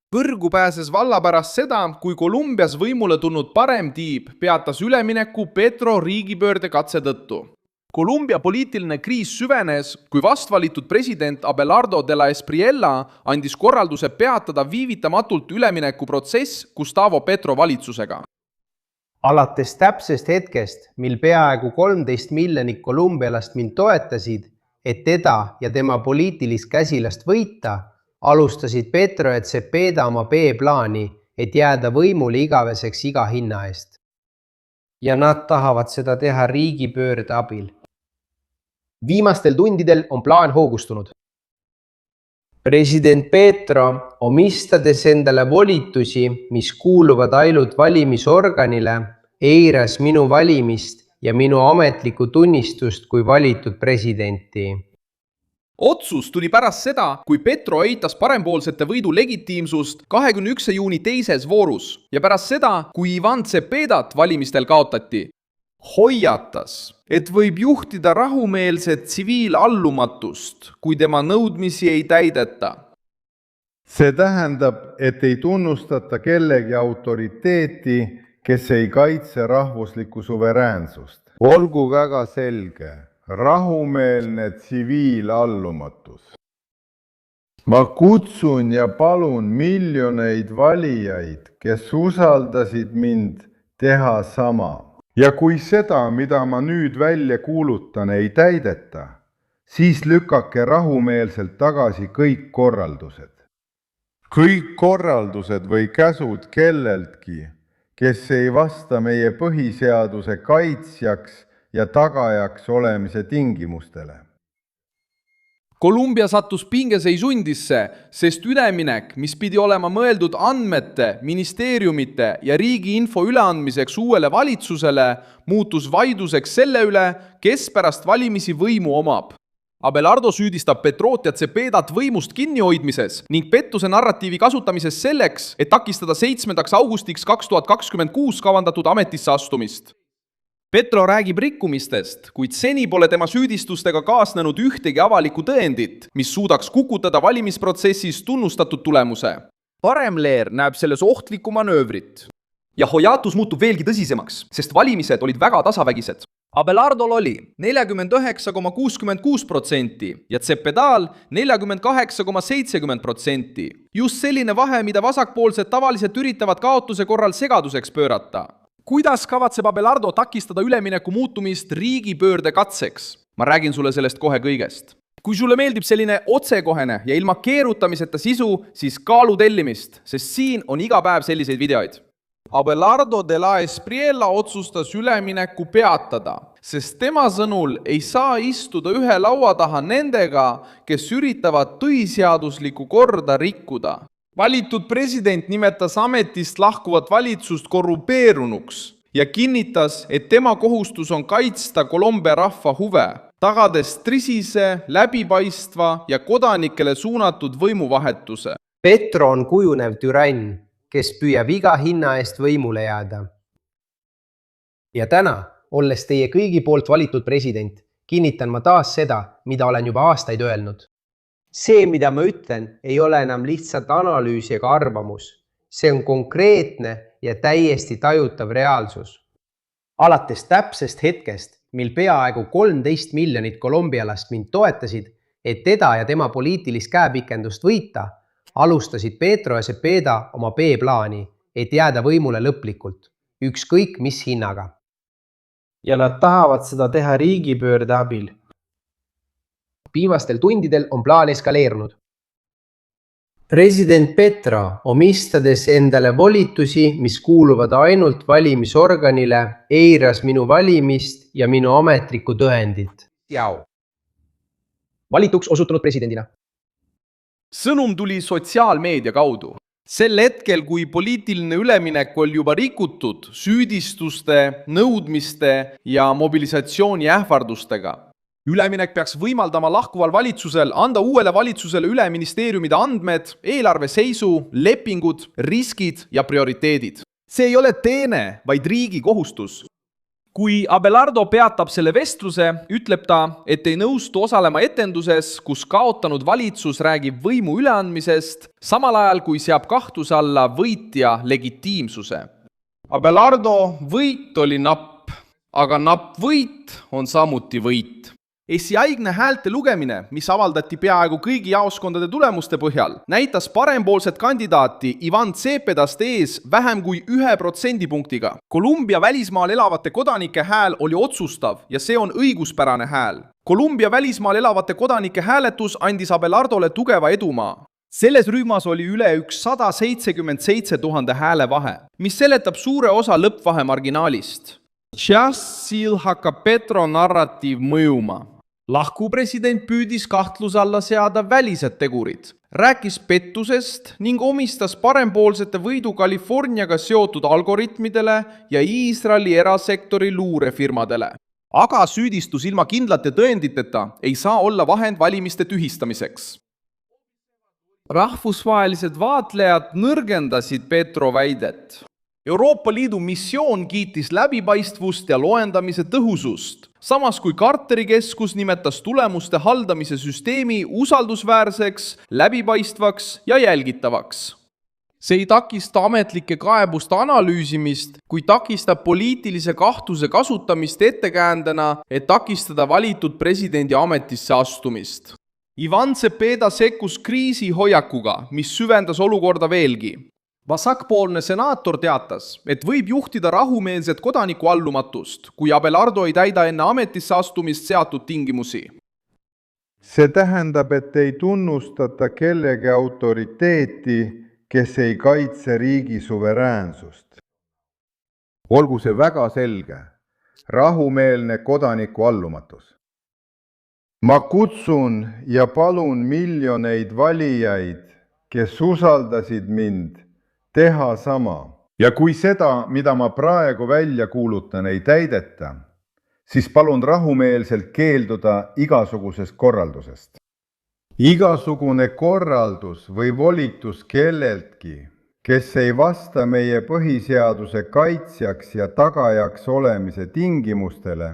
Põrgu pääses valla pärast seda, kui Kolumbias võimule tulnud paremtiib peatas ülemineku Petro riigipöörde katse tõttu. Kolumbia poliitiline kriis süvenes, kui vastvalitud president Abelardo de la Espriella andis korralduse peatada viivitamatult üleminekuprotsess Gustavo Petro valitsusega. Alates täpsest hetkest, mil peaaegu 13 miljonit kolumbialast mind toetasid, et teda ja tema poliitilist käsilast võita, alustasid Petro ja Cepeda oma B-plaani, et jääda võimule igaveseks iga hinna eest. Ja nad tahavad seda teha riigipöörde abil. Viimastel tundidel on plaan hoogustunud. President Petro, omistades endale volitusi, mis kuuluvad ainult valimisorganile, eiras minu valimist ja minu ametlikku tunnistust kui valitud presidenti. Otsus tuli pärast seda, kui Petro eitas parempoolsete võidu legitiimsust 21. juuni teises voorus ja pärast seda, kui Ivan Cepedat valimistel kaotati. Hoiatas, et võib juhtida rahumeelset tsiviilallumatust, kui tema nõudmisi ei täideta. See tähendab, et ei tunnustata kellegi autoriteeti, kes ei kaitse rahvuslikku suveräänsust. Olgu väga selge, rahumeelne tsiviilallumatus. Ma kutsun ja palun miljoneid valijaid, kes usaldasid mind, teha sama. Ja kui seda, mida ma nüüd välja kuulutan, ei täideta, siis lükake rahumeelselt tagasi kõik korraldused. Kõik korraldused või käsud kelleltki, kes ei vasta meie põhiseaduse kaitsjaks ja tagajaks olemise tingimustele. Kolumbia sattus pingeseisundisse, sest üleminek, mis pidi olema mõeldud andmete, ministeeriumite ja riigi info üleandmiseks uuele valitsusele, muutus vaidluseks selle üle, kes pärast valimisi võimu omab. Abelardo süüdistab Petrot ja Cepedat võimust kinnihoidmises ning pettuse narratiivi kasutamises selleks, et takistada 7. augustiks 2026 kavandatud ametisse astumist. Petro räägib rikkumistest, kuid seni pole tema süüdistustega kaasnenud ühtegi avalikku tõendit, mis suudaks kukutada valimisprotsessis tunnustatud tulemuse. Paremleer näeb selles ohtlikku manöövrit. Ja hoiatus muutub veelgi tõsisemaks, sest valimised olid väga tasavägised. Abelardol oli 49,66% ja Cepedal 48,70%. Just selline vahe, mida vasakpoolsed tavaliselt üritavad kaotuse korral segaduseks pöörata. Kuidas kavatseb Abelardo takistada ülemineku muutumist riigipöörde katseks? Ma räägin sulle sellest kohe kõigest. Kui sulle meeldib selline otsekohene ja ilma keerutamiseta sisu, siis kaalu tellimist, sest siin on iga päev selliseid videoid. Abelardo de la Espriella otsustas ülemineku peatada, sest tema sõnul ei saa istuda ühe laua taha nendega, kes üritavad põhiseaduslikku korda rikkuda. Valitud president nimetas ametist lahkuvat valitsust korrupeerunuks ja kinnitas, et tema kohustus on kaitsta Kolumbia rahva huve, tagades trisise, läbipaistva ja kodanikele suunatud võimuvahetuse. Petro on kujunev türann, kes püüab iga hinna eest võimule jääda. Ja täna, olles teie kõigi poolt valitud president, kinnitan ma taas seda, mida olen juba aastaid öelnud. See, mida ma ütlen, ei ole enam lihtsalt analüüs ega arvamus. See on konkreetne ja täiesti tajutav reaalsus. Alates täpsest hetkest, mil peaaegu 13 miljonit kolumbialast mind toetasid, et teda ja tema poliitilist käepikendust võita, alustasid Petro ja Cepeda oma B-plaani, et jääda võimule lõplikult, ükskõik mis hinnaga. Ja nad tahavad seda teha riigipöörde abil. Viimastel tundidel on plaan eskaleerunud. President Petro, omistades endale volitusi, mis kuuluvad ainult valimisorganile, eiras minu valimist ja minu ametlikku tõendit. Valituks osutunud presidendina. Sõnum tuli sotsiaalmeedia kaudu. Sel hetkel, kui poliitiline üleminek oli juba rikutud süüdistuste, nõudmiste ja mobilisatsiooni ähvardustega. Üleminek peaks võimaldama lahkuval valitsusel anda uuele valitsusele üle ministeeriumide andmed, eelarve seisu, lepingud, riskid ja prioriteedid. See ei ole teene, vaid riigi kohustus. kui Abelardo peatab selle vestluse, ütleb ta, et ei nõustu osalema etenduses, kus kaotanud valitsus räägib võimu üleandmisest, samal ajal kui seab kahtluse alla võitja legitiimsuse. Abelardo võit oli napp, aga napp võit on samuti võit. Esialgne häälte lugemine, mis avaldati peaaegu kõigi jaoskondade tulemuste põhjal, näitas parempoolset kandidaati Ivan Cepedast ees vähem kui 1%. Kolumbia välismaal elavate kodanike hääl oli otsustav ja see on õiguspärane hääl. Kolumbia välismaal elavate kodanike hääletus andis Abelardole tugeva edumaa. Selles rühmas oli üle 177 000 hääle vahe, mis seletab suure osa lõppvahe marginaalist. Tšassil hakkab Petro narratiiv mõjuma. Lahku president püüdis kahtluse alla seada välised tegurid, rääkis pettusest ning omistas parempoolsete võidu Californiaga seotud algoritmidele ja Iisraeli erasektori luurefirmadele. Aga süüdistus ilma kindlate tõenditeta ei saa olla vahend valimiste tühistamiseks. Rahvusvahelised vaatlejad nõrgendasid Petro väidet. Euroopa Liidu missioon kiitis läbipaistvust ja loendamise tõhusust, samas kui Carteri keskus nimetas tulemuste haldamise süsteemi usaldusväärseks, läbipaistvaks ja jälgitavaks. See ei takista ametlike kaebuste analüüsimist, kui takistab poliitilise kahtluse kasutamist ettekäändena, et takistada valitud presidendi ametisse astumist. Ivan Cepeda sekkus kriisihoiakuga, mis süvendas olukorda veelgi. Vasakpoolne senaator teatas, et võib juhtida rahumeelset kodanikuallumatust, kui Abelardo ei täida enne ametisse astumist seatud tingimusi. See tähendab, et ei tunnustata kellegi autoriteeti, kes ei kaitse riigi suveräänsust. Olgu see väga selge, rahumeelne kodanikuallumatus. Ma kutsun ja palun miljoneid valijaid, kes usaldasid mind, teha sama. Ja kui seda, mida ma praegu välja kuulutan, ei täideta, siis palun rahumeelselt keelduda igasugusest korraldusest. Igasugune korraldus või volitus kelleltki, kes ei vasta meie põhiseaduse kaitsjaks ja tagajaks olemise tingimustele,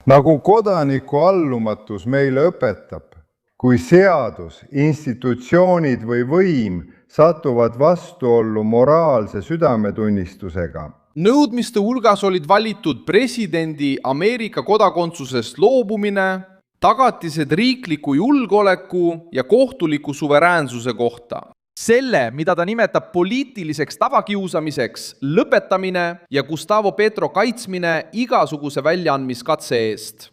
nagu kodanikuallumatus meile õpetab, kui seadus, institutsioonid või võim satuvad vastuollu moraalse südametunnistusega. Nõudmiste hulgas olid valitud presidendi Ameerika kodakondsusest loobumine, tagatised riikliku julgeoleku ja kohtuliku suveräänsuse kohta. Selle, mida ta nimetab poliitiliseks tavakiusamiseks, lõpetamine ja Gustavo Petro kaitsmine igasuguse väljaandmiskatse eest.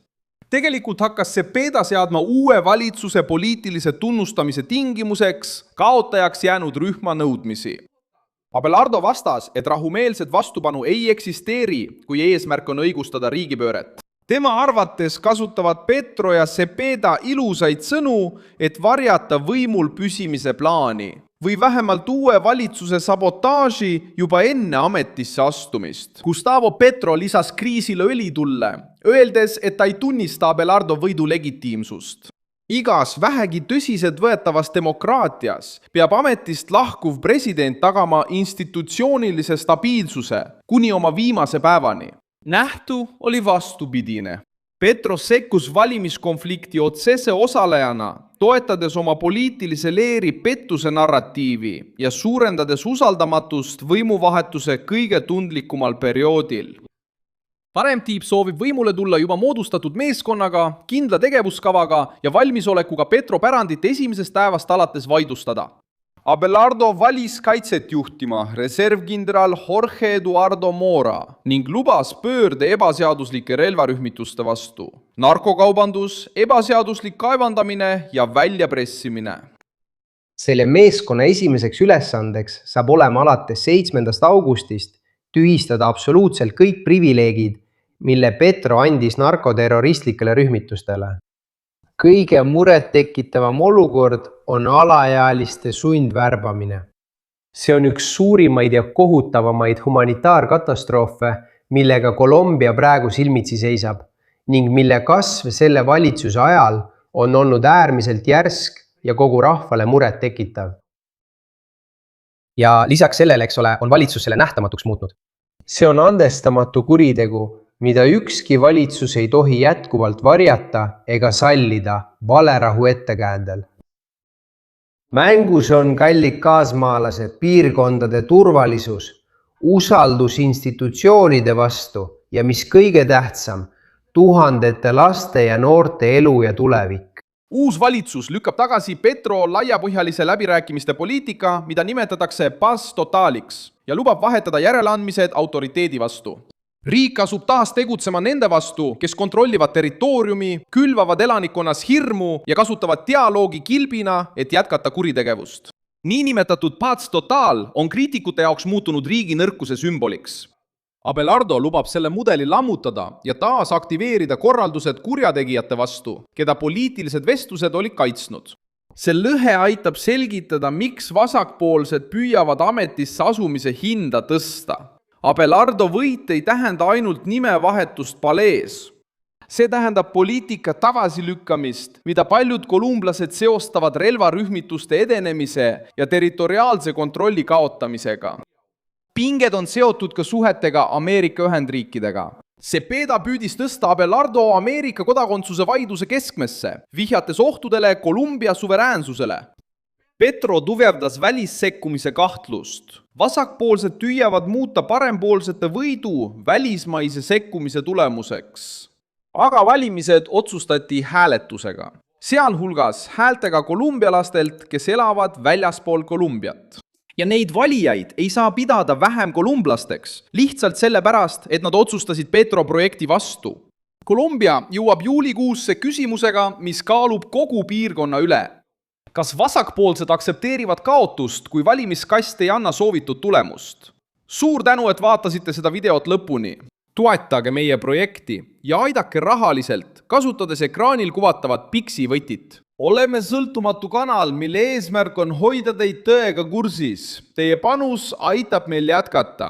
Tegelikult hakkas Cepeda seadma uue valitsuse poliitilise tunnustamise tingimuseks kaotajaks jäänud rühma nõudmisi. Abelardo vastas, et rahumeelset vastupanu ei eksisteeri, kui eesmärk on õigustada riigipööret. Tema arvates kasutavad Petro ja Cepeda ilusaid sõnu, et varjata võimul püsimise plaani või vähemalt uue valitsuse sabotaaži juba enne ametisse astumist. Gustavo Petro lisas kriisile õli tulle, öeldes, et ta ei tunnista Abelardo võidu legitiimsust. Igas vähegi tõsiselt võetavas demokraatias peab ametist lahkuv president tagama institutsioonilise stabiilsuse kuni oma viimase päevani. Nähtu oli vastupidine. Petro sekkus valimiskonflikti otsese osalejana, toetades oma poliitilise leeri pettuse narratiivi ja suurendades usaldamatust võimuvahetuse kõige tundlikumal perioodil. Paremtiib soovib võimule tulla juba moodustatud meeskonnaga, kindla tegevuskavaga ja valmisolekuga Petro pärandit esimesest päevast alates vaidlustada. Abelardo valis kaitset juhtima reservkindral Jorge Eduardo Mora ning lubas pöörde ebaseaduslike relvarühmituste vastu. Narkokaubandus, ebaseaduslik kaevandamine ja väljapressimine. Selle meeskonna esimeseks ülesandeks saab olema alates 7. augustist tühistada absoluutselt kõik privileegid, mille Petro andis narkoterroristlikele rühmitustele. Kõige muret tekitavam olukord on alaealiste sundvärbamine. See on üks suurimaid ja kohutavamaid humanitaarkatastroofe, millega Kolumbia praegu silmitsi seisab ning mille kasv selle valitsuse ajal on olnud äärmiselt järsk ja kogu rahvale muret tekitav. Ja lisaks sellele, on valitsus selle nähtamatuks muutnud. See on andestamatu kuritegu, mida ükski valitsus ei tohi jätkuvalt varjata ega sallida valerahu ettekäändel. Mängus on, kallid kaasmaalased, piirkondade turvalisus, usaldus institutsioonide vastu ja mis kõige tähtsam, tuhandete laste ja noorte elu ja tulevik. Uus valitsus lükkab tagasi Petro laiapõhjalise läbirääkimiste poliitika, mida nimetatakse paz totaliks ja lubab vahetada järeleandmised autoriteedi vastu. Riik asub taas tegutsema nende vastu, kes kontrollivad territooriumi, külvavad elanikkonnas hirmu ja kasutavad dialoogi kilbina, et jätkata kuritegevust. Niinimetatud paz total on kriitikute jaoks muutunud riigi nõrkuse sümboliks. Abelardo lubab selle mudeli lammutada ja taas aktiveerida korraldused kurjategijate vastu, keda poliitilised vestlused olid kaitsnud. See lõhe aitab selgitada, miks vasakpoolsed püüavad ametisse asumise hinda tõsta. Abelardo võit ei tähenda ainult nimevahetust palees. See tähendab poliitika tagasilükkamist, mida paljud kolumblased seostavad relvarühmituste edenemise ja territoriaalse kontrolli kaotamisega. Pinged on seotud ka suhetega Ameerika Ühendriikidega. Cepeda püüdis tõsta Abelardo Ameerika kodakondsuse vaidluse keskmesse, vihjates ohtudele Kolumbia suveräänsusele. Petro tugevdas välissekkumise kahtlust. Vasakpoolsed püüavad muuta parempoolsete võidu välismaise sekkumise tulemuseks. Aga valimised otsustati hääletusega. Sealhulgas häältega kolumbialastelt, kes elavad väljaspool Kolumbiat. Ja neid valijaid ei saa pidada vähem kolumblasteks, lihtsalt sellepärast, et nad otsustasid Petro projekti vastu. Kolumbia jõuab juulikuusse küsimusega, mis kaalub kogu piirkonna üle. Kas vasakpoolsed aksepteerivad kaotust, kui valimiskast ei anna soovitud tulemust? Suur tänu, et vaatasite seda videot lõpuni. Toetage meie projekti ja aidake rahaliselt, kasutades ekraanil kuvatavat Pixi võtit. Oleme sõltumatu kanal, mille eesmärk on hoida teid tõega kursis. Teie panus aitab meil jätkata.